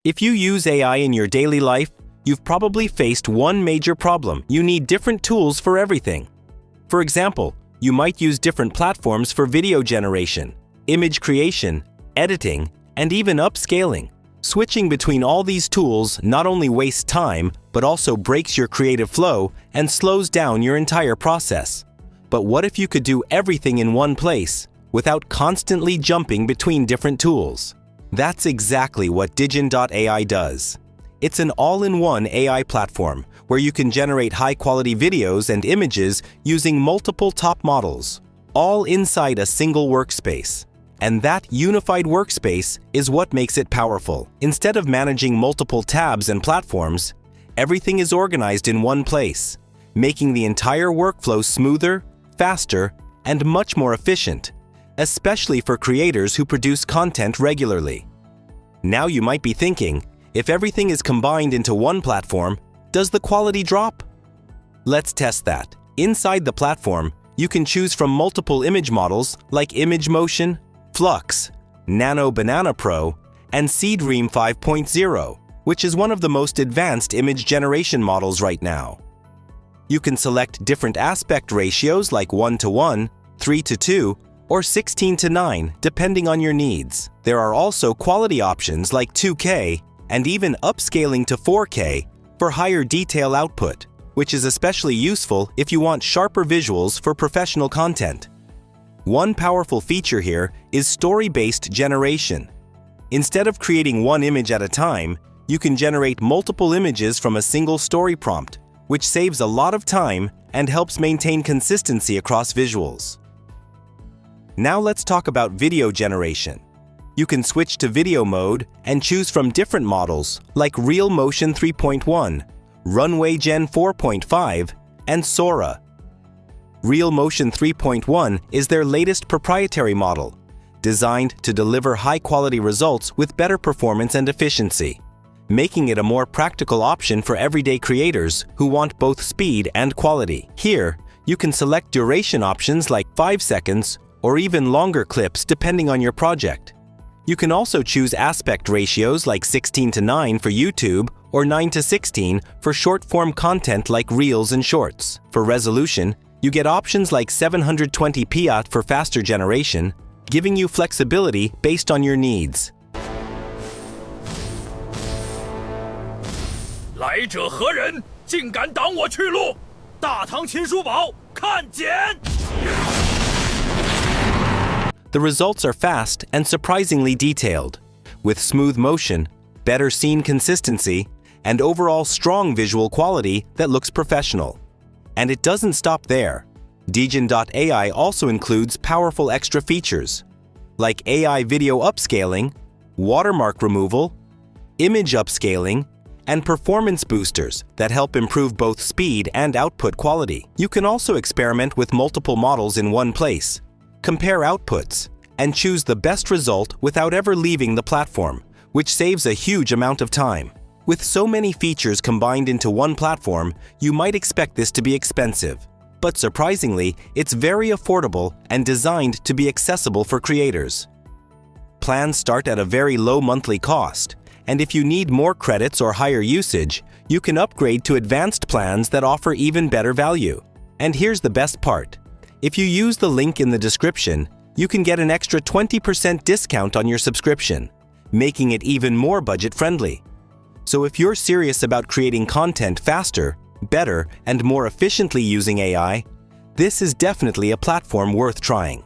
If you use AI in your daily life, you've probably faced one major problem. You need different tools for everything. For example, you might use different platforms for video generation, image creation, editing, and even upscaling. Switching between all these tools not only wastes time, but also breaks your creative flow and slows down your entire process. But what if you could do everything in one place, without constantly jumping between different tools? That's exactly what Digen.ai does. It's an all-in-one AI platform where you can generate high-quality videos and images using multiple top models, all inside a single workspace. And that unified workspace is what makes it powerful. Instead of managing multiple tabs and platforms, everything is organized in one place, making the entire workflow smoother, faster, and much more efficient, especially for creators who produce content regularly. Now you might be thinking, if everything is combined into one platform, does the quality drop? Let's test that. Inside the platform, you can choose from multiple image models like Image Motion, Flux, Nano Banana Pro, and Seedream 5.0, which is one of the most advanced image generation models right now. You can select different aspect ratios like 1:1, 3:2, or 16:9, depending on your needs. There are also quality options like 2K and even upscaling to 4K for higher detail output, which is especially useful if you want sharper visuals for professional content. One powerful feature here is story-based generation. Instead of creating one image at a time, you can generate multiple images from a single story prompt, which saves a lot of time and helps maintain consistency across visuals. Now let's talk about video generation. You can switch to video mode and choose from different models like Real Motion 3.1, Runway Gen 4.5, and Sora. Real Motion 3.1 is their latest proprietary model, designed to deliver high-quality results with better performance and efficiency, making it a more practical option for everyday creators who want both speed and quality. Here, you can select duration options like 5 seconds or even longer clips depending on your project. You can also choose aspect ratios like 16:9 for YouTube or 9:16 for short-form content like Reels and Shorts. For resolution, you get options like 720p for faster generation, giving you flexibility based on your needs. 来者何人？竟敢挡我去路！大唐秦叔宝，看检！ The results are fast and surprisingly detailed, with smooth motion, better scene consistency, and overall strong visual quality that looks professional. And it doesn't stop there. Digen.ai also includes powerful extra features, like AI video upscaling, watermark removal, image upscaling, and performance boosters that help improve both speed and output quality. You can also experiment with multiple models in one place, compare outputs, and choose the best result without ever leaving the platform, which saves a huge amount of time. With so many features combined into one platform, you might expect this to be expensive. But surprisingly, it's very affordable and designed to be accessible for creators. Plans start at a very low monthly cost, and if you need more credits or higher usage, you can upgrade to advanced plans that offer even better value. And here's the best part. If you use the link in the description, you can get an extra 20% discount on your subscription, making it even more budget-friendly. So if you're serious about creating content faster, better, and more efficiently using AI, this is definitely a platform worth trying.